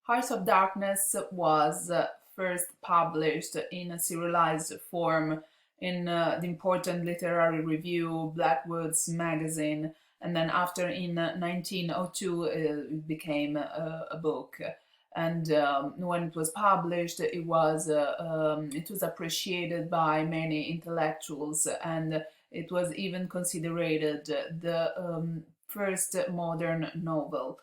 Hearts of Darkness was first published in a serialized form in the important literary review Blackwood's Magazine, and then after in 1902 it became a book. And when it was published, it was appreciated by many intellectuals, and it was even considered the first modern novel.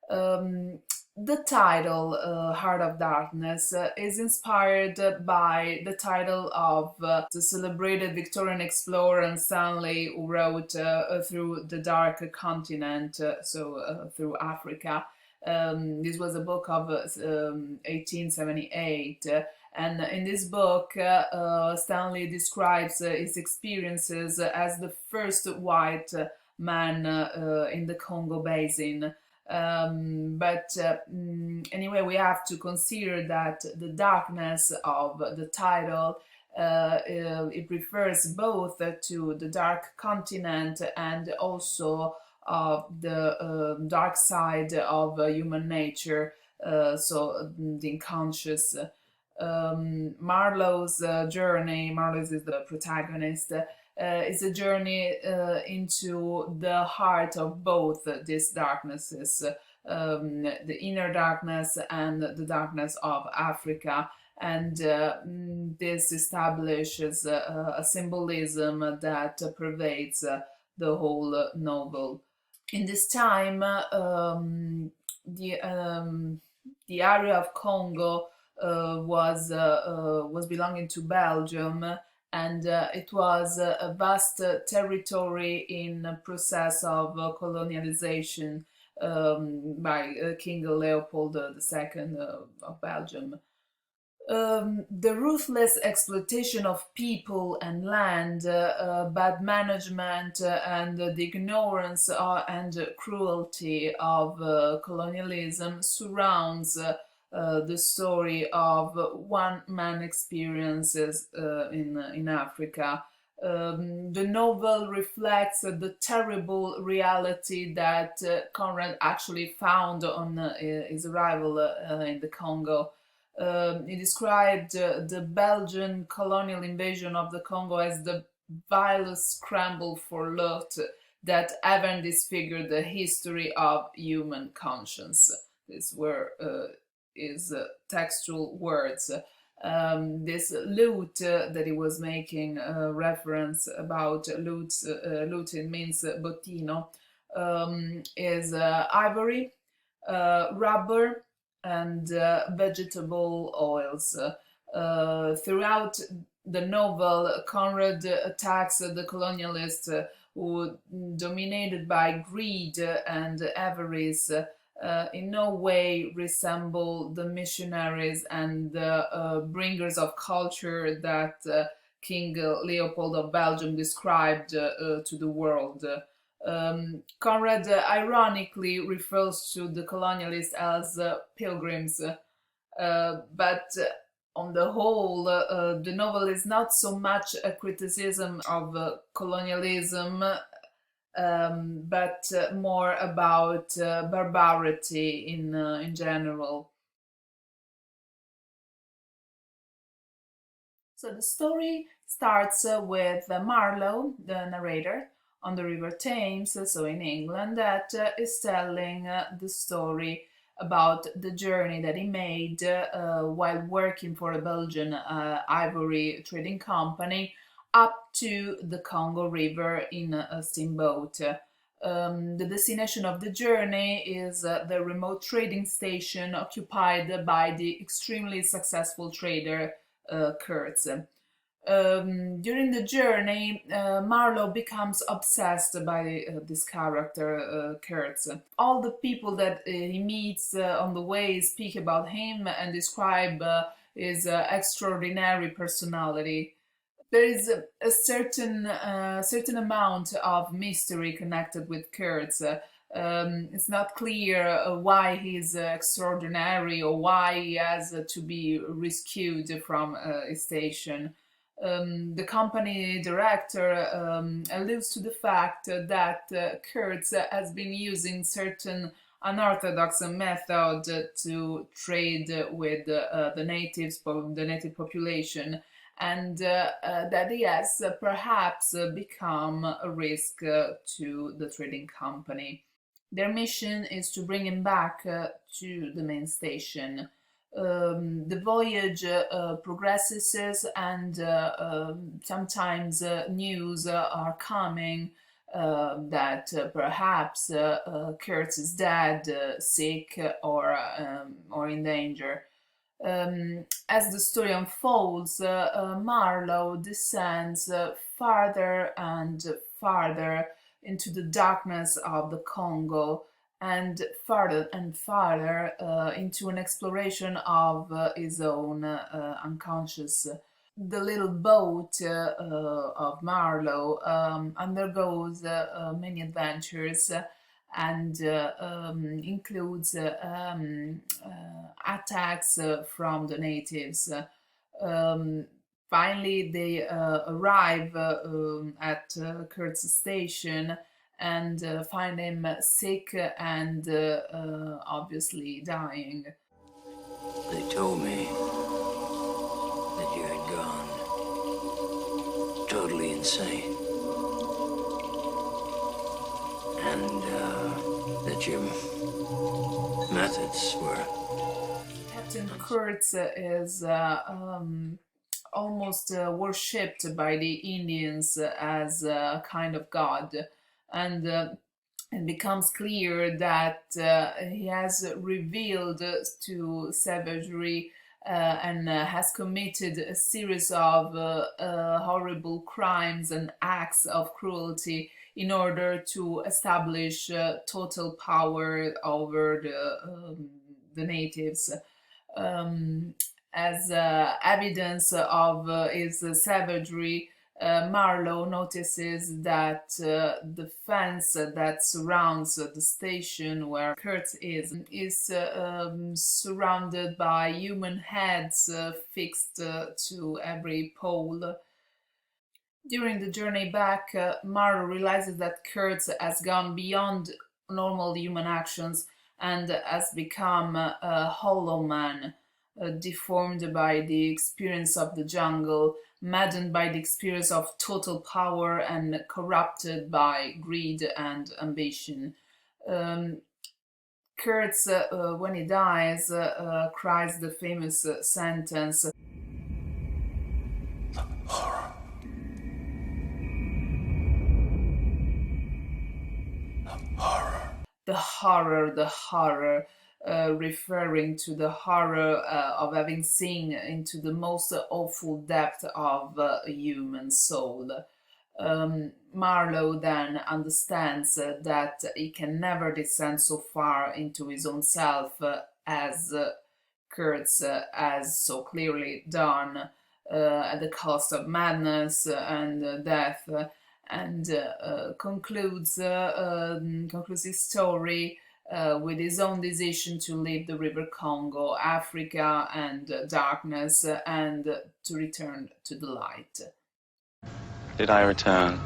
Um, the title, Heart of Darkness, is inspired by the title of the celebrated Victorian explorer and Stanley, who wrote Through the Dark Continent, through Africa. This was a book of 1878. And in this book, Stanley describes his experiences as the first white man in the Congo Basin. Anyway, we have to consider that the darkness of the title it refers both to the dark continent and also the dark side of human nature, so the unconscious. Marlowe's journey, Marlowe is the protagonist, is a journey into the heart of both these darknesses, the inner darkness and the darkness of Africa. And this establishes a symbolism that pervades the whole novel. In this time, the area of Congo was belonging to Belgium, and it was a vast territory in process of colonialization by King Leopold II of Belgium. The ruthless exploitation of people and land, bad management, and the ignorance and cruelty of colonialism surrounds the story of one man experiences in Africa. The novel reflects the terrible reality that Conrad actually found on his arrival in the Congo. He described the Belgian colonial invasion of the Congo as the vilest scramble for loot that ever disfigured the history of human conscience. These were his textual words. This loot that he was making reference about, looting means bottino, is ivory, rubber, and vegetable oils. Throughout the novel, Conrad attacks the colonialists who, dominated by greed and avarice, in no way resemble the missionaries and the bringers of culture that King Leopold of Belgium described to the world. Conrad ironically refers to the colonialists as pilgrims, but on the whole, the novel is not so much a criticism of colonialism, but more about barbarity in general. So the story starts with Marlowe, the narrator, on the River Thames, so in England, that is telling the story about the journey that he made while working for a Belgian ivory trading company up to the Congo River in a steamboat. The destination of the journey is the remote trading station occupied by the extremely successful trader Kurtz. During the journey, Marlowe becomes obsessed by this character, Kurtz. All the people that he meets on the way speak about him and describe his extraordinary personality. There is a certain amount of mystery connected with Kurtz. It's not clear why he's extraordinary or why he has to be rescued from his station. The company director alludes to the fact that Kurtz has been using certain unorthodox method to trade with the native population, and that he has perhaps become a risk to the trading company. Their mission is to bring him back to the main station. The voyage progresses, and sometimes news are coming that perhaps Kurtz is dead, sick, or in danger. As the story unfolds, Marlowe descends farther and farther into the darkness of the Congo, and farther into an exploration of his own unconscious. The little boat of Marlowe undergoes many adventures and includes attacks from the natives. Um, Finally, they arrive at Kurt's station and find him sick and obviously dying. They told me that you had gone totally insane. And that your methods were... Captain Kurtz is almost worshipped by the Indians as a kind of god, and it becomes clear that he has revealed to savagery and has committed a series of horrible crimes and acts of cruelty in order to establish total power over the natives. As evidence of his savagery, Marlowe notices that the fence that surrounds the station where Kurt is surrounded by human heads fixed to every pole. During the journey back, Marlowe realizes that Kurt has gone beyond normal human actions and has become a hollow man, deformed by the experience of the jungle, maddened by the experience of total power, and corrupted by greed and ambition. Um, Kurtz, when he dies, cries the famous sentence, Horror. Horror. the horror, referring to the horror of having seen into the most awful depth of a human soul. Marlowe then understands that he can never descend so far into his own self as Kurtz has so clearly done at the cost of madness and death, and concludes his story with his own decision to leave the River Congo, Africa, and darkness, and to return to the light. Did I return?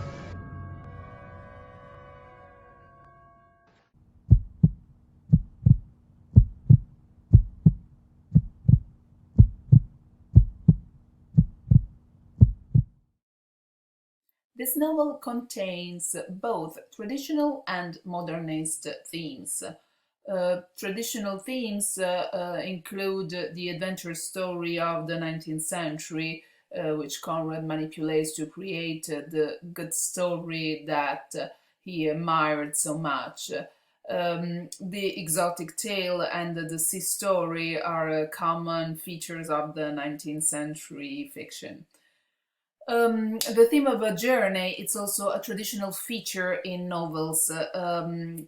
This novel contains both traditional and modernist themes. Traditional themes include the adventure story of the 19th century, which Conrad manipulates to create the good story that he admired so much. The exotic tale and the sea story are common features of the 19th century fiction. The theme of a journey, it's also a traditional feature in novels.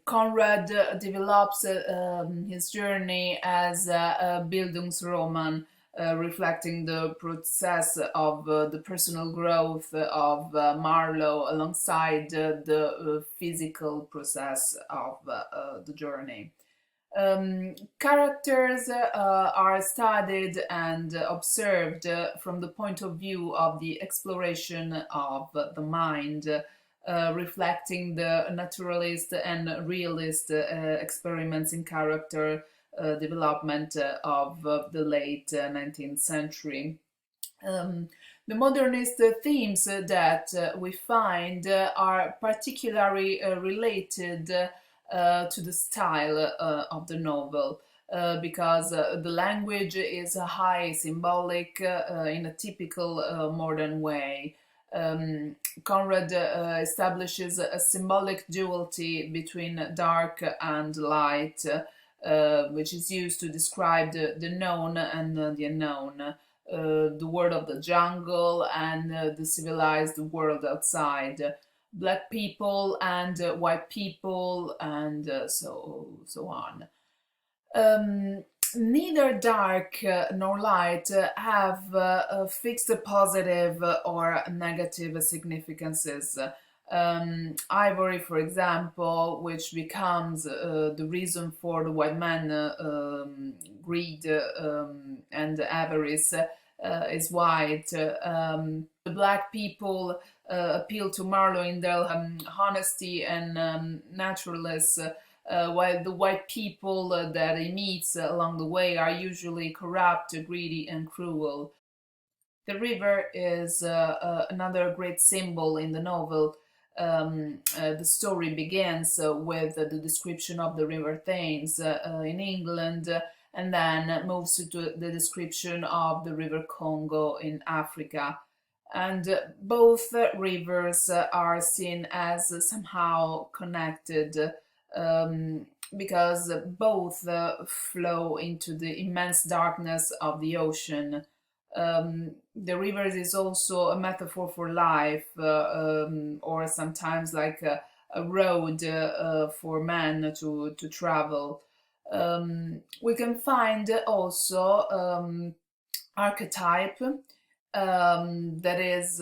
Conrad develops his journey as a Bildungsroman, reflecting the process of the personal growth of Marlowe alongside the physical process of the journey. Characters are studied and observed from the point of view of the exploration of the mind, reflecting the naturalist and realist experiments in character development of the late 19th century. The modernist themes that we find are particularly related to the style of the novel. Because the language is high symbolic in a typical modern way. Conrad establishes a symbolic duality between dark and light, which is used to describe the known and the unknown, the world of the jungle and the civilized world outside, black people and white people, and so on. Um, Neither dark nor light have fixed positive or negative significances. Ivory, for example, which becomes the reason for the white man greed and avarice, is white. The black people appeal to Marlowe in their honesty and naturalness, while the white people that he meets along the way are usually corrupt, greedy, and cruel. The river is another great symbol in the novel. The story begins with the description of the River Thames in England, and then moves to the description of the River Congo in Africa. And both rivers are seen as somehow connected, because both flow into the immense darkness of the ocean. The rivers is also a metaphor for life, or sometimes like a road for man to travel. We can find also archetype that is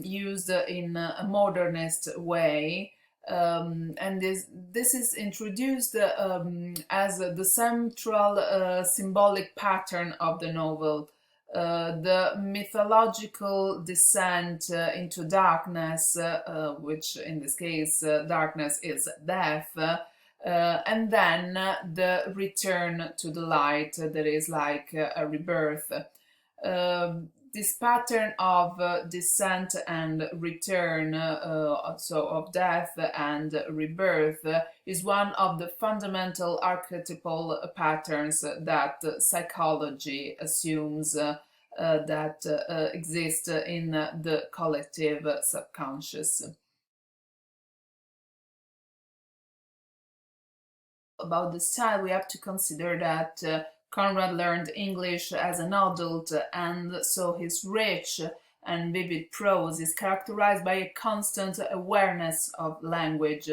used in a modernist way. And this is introduced as the central symbolic pattern of the novel. The mythological descent into darkness, which in this case, darkness is death, and then the return to the light, that is like a rebirth. This pattern of descent and return, so of death and rebirth, is one of the fundamental archetypal patterns that psychology assumes that exist in the collective subconscious. About the style, we have to consider that Conrad learned English as an adult, and so his rich and vivid prose is characterized by a constant awareness of language,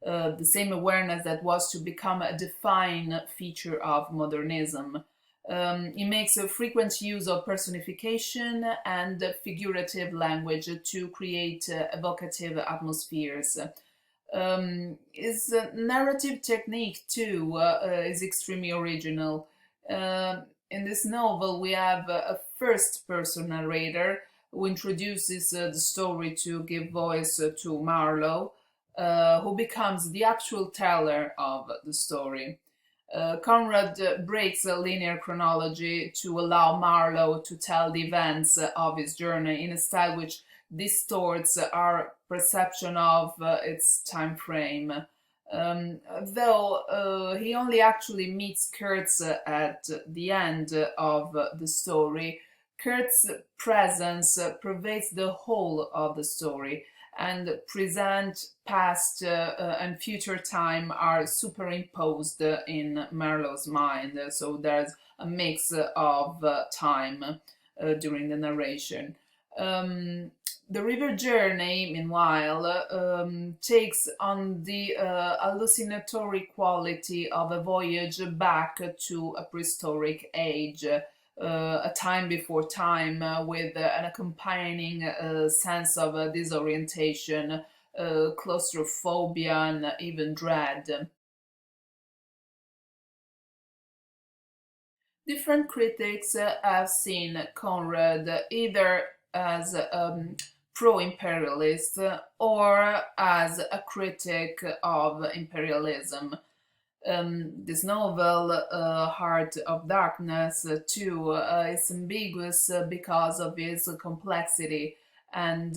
the same awareness that was to become a defining feature of modernism. He makes a frequent use of personification and figurative language to create evocative atmospheres. His narrative technique, too, is extremely original. In this novel, we have a first person narrator who introduces the story to give voice to Marlowe, who becomes the actual teller of the story. Conrad breaks a linear chronology to allow Marlowe to tell the events of his journey in a style which distorts our perception of its time frame. Though he only actually meets Kurtz at the end of the story, Kurt's presence pervades the whole of the story, and present, past, and future time are superimposed in Marlowe's mind. So there's a mix of time during the narration. Um, the river journey, meanwhile, takes on the hallucinatory quality of a voyage back to a prehistoric age, a time before time, with an accompanying sense of disorientation, claustrophobia, and even dread. Different critics have seen Conrad either as pro-imperialist or as a critic of imperialism. This novel, Heart of Darkness, too, is ambiguous because of its complexity, and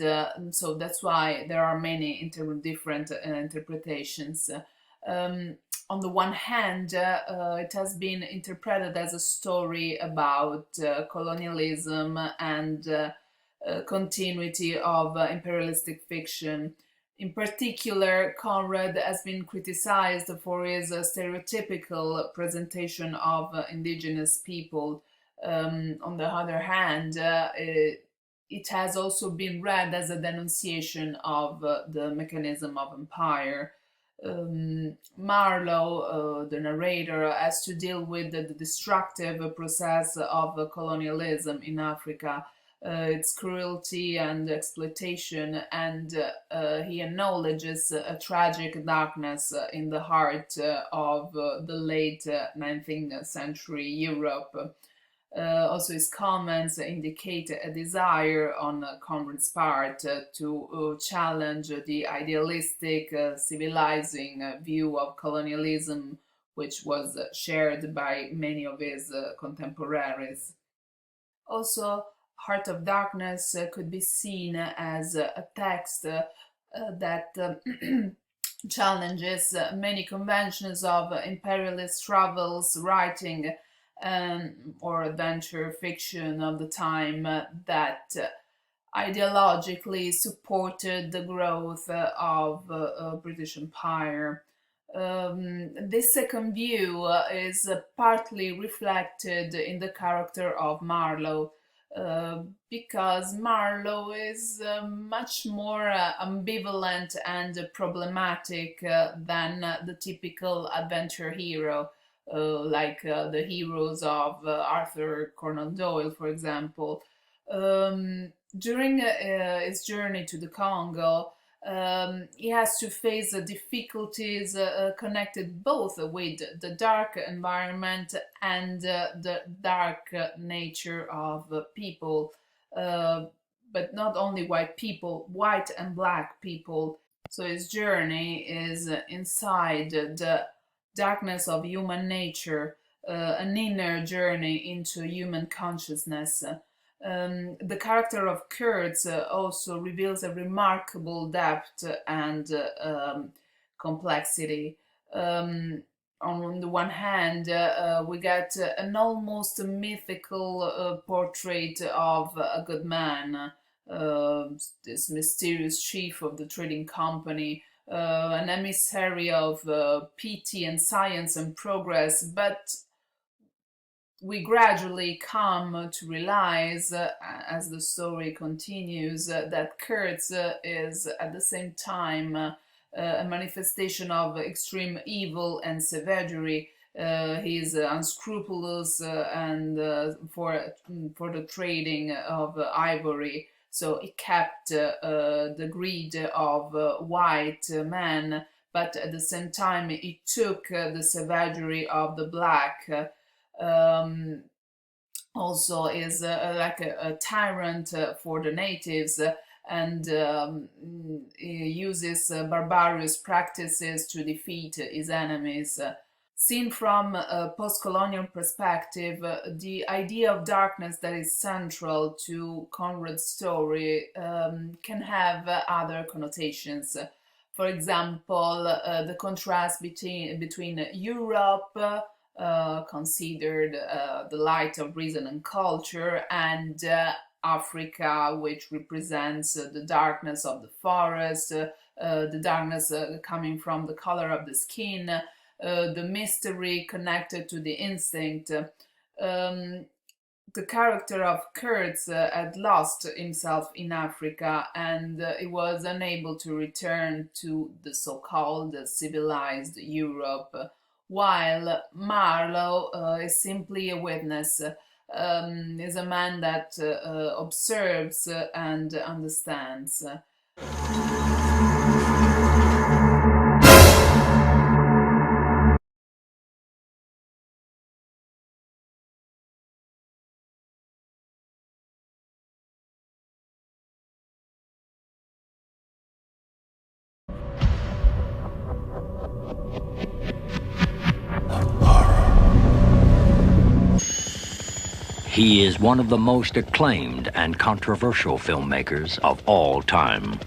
so that's why there are many different interpretations. On the one hand, it has been interpreted as a story about colonialism and continuity of imperialistic fiction. In particular, Conrad has been criticized for his stereotypical presentation of indigenous people. On the other hand, it has also been read as a denunciation of the mechanism of empire. Marlowe, the narrator, has to deal with the destructive process of colonialism in Africa, its cruelty and exploitation, and he acknowledges a tragic darkness in the heart of the late 19th century Europe. Also, his comments indicate a desire on Conrad's part to challenge the idealistic, civilizing view of colonialism, which was shared by many of his contemporaries. Also, Heart of Darkness could be seen as a text that challenges many conventions of imperialist travels writing or adventure fiction of the time that ideologically supported the growth of British Empire. This second view is partly reflected in the character of Marlowe, because Marlowe is much more ambivalent and problematic than the typical adventure hero, like the heroes of Arthur Conan Doyle, for example. During his journey to the Congo, he has to face the difficulties connected both with the dark environment and the dark nature of people. But not only white people, white and black people. So his journey is inside the darkness of human nature, an inner journey into human consciousness. The character of Kurtz also reveals a remarkable depth and complexity. On the one hand, we get an almost mythical portrait of a good man, this mysterious chief of the trading company, an emissary of pity and science and progress, but we gradually come to realize, as the story continues, that Kurtz is at the same time a manifestation of extreme evil and savagery. He's unscrupulous and for the trading of ivory. So he kept the greed of white men, but at the same time he took the savagery of the black. Also is like a tyrant for the natives, and he uses barbarous practices to defeat his enemies. Seen from a post-colonial perspective, the idea of darkness that is central to Conrad's story can have other connotations. For example, the contrast between Europe, considered the light of reason and culture, and Africa, which represents the darkness of the forest, the darkness coming from the color of the skin, the mystery connected to the instinct. The character of Kurtz had lost himself in Africa, and he was unable to return to the so-called civilized Europe, while Marlowe is simply a witness, is a man that observes and understands. He is one of the most acclaimed and controversial filmmakers of all time.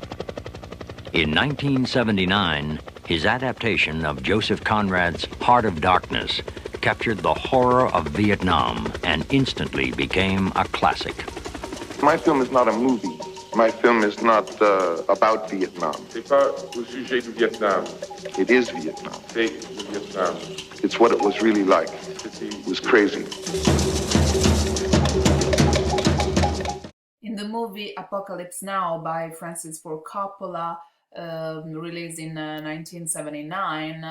In 1979, his adaptation of Joseph Conrad's Heart of Darkness captured the horror of Vietnam and instantly became a classic. My film is not a movie. My film is not about Vietnam. C'est pas au sujet du Vietnam. It is Vietnam. C'est le Vietnam. It's what it was really like. It was crazy. In the movie Apocalypse Now by Francis Ford Coppola, released in 1979,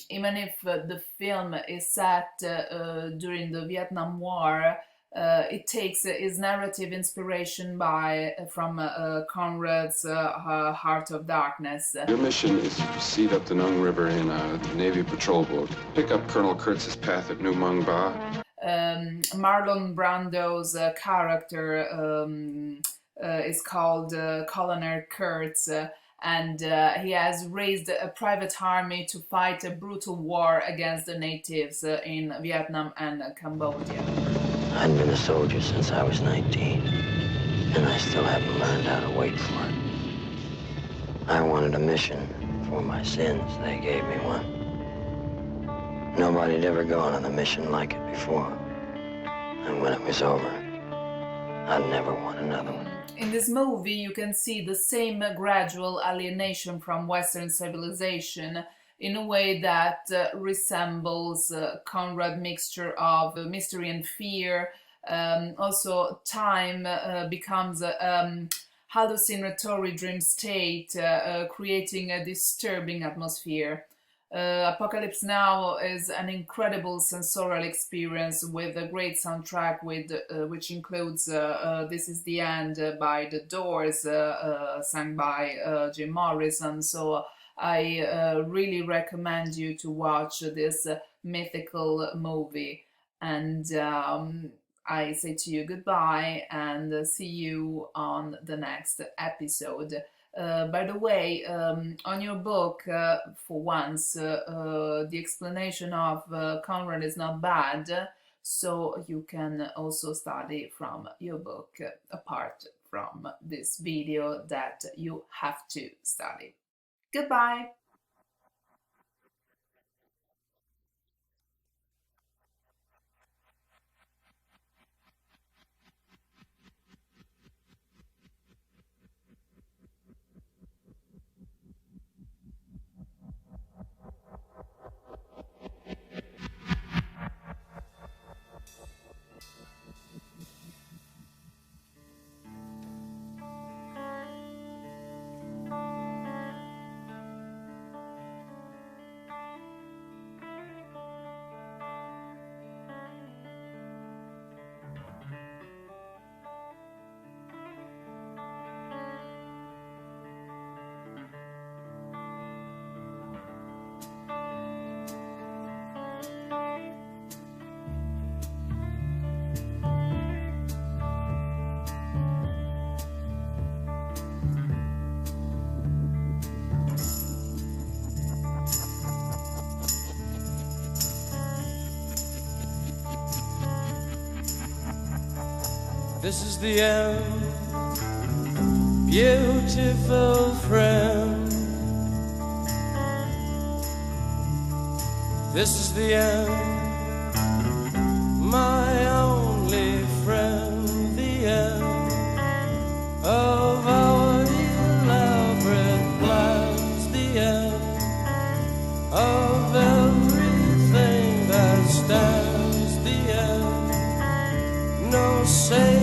even if the film is set during the Vietnam War, it takes its narrative inspiration from Conrad's Heart of Darkness. Your mission is to proceed up the Nung River in a Navy patrol boat. Pick up Colonel Kurtz's path at New Mung Ba. Marlon Brando's character is called Colonel Kurtz, and he has raised a private army to fight a brutal war against the natives in Vietnam and Cambodia. I'd been a soldier since I was 19, and I still haven't learned how to wait for it. I wanted a mission for my sins. They gave me one. Nobody'd ever gone on a mission like it before. And when it was over, I'd never want another one. In this movie, you can see the same gradual alienation from Western civilization in a way that resembles Conrad's mixture of mystery and fear. Also, time becomes a hallucinatory dream state, creating a disturbing atmosphere. Apocalypse Now is an incredible sensorial experience with a great soundtrack, which includes This Is the End by The Doors, sung by Jim Morrison. So I really recommend you to watch this mythical movie. And I say to you goodbye and see you on the next episode. By the way, on your book, for once, the explanation of Conrad is not bad, so you can also study from your book, apart from this video that you have to study. Goodbye! This is the end, beautiful friend. This is the end, my only friend, the end of our elaborate plans, the end of everything that stands, the end. No say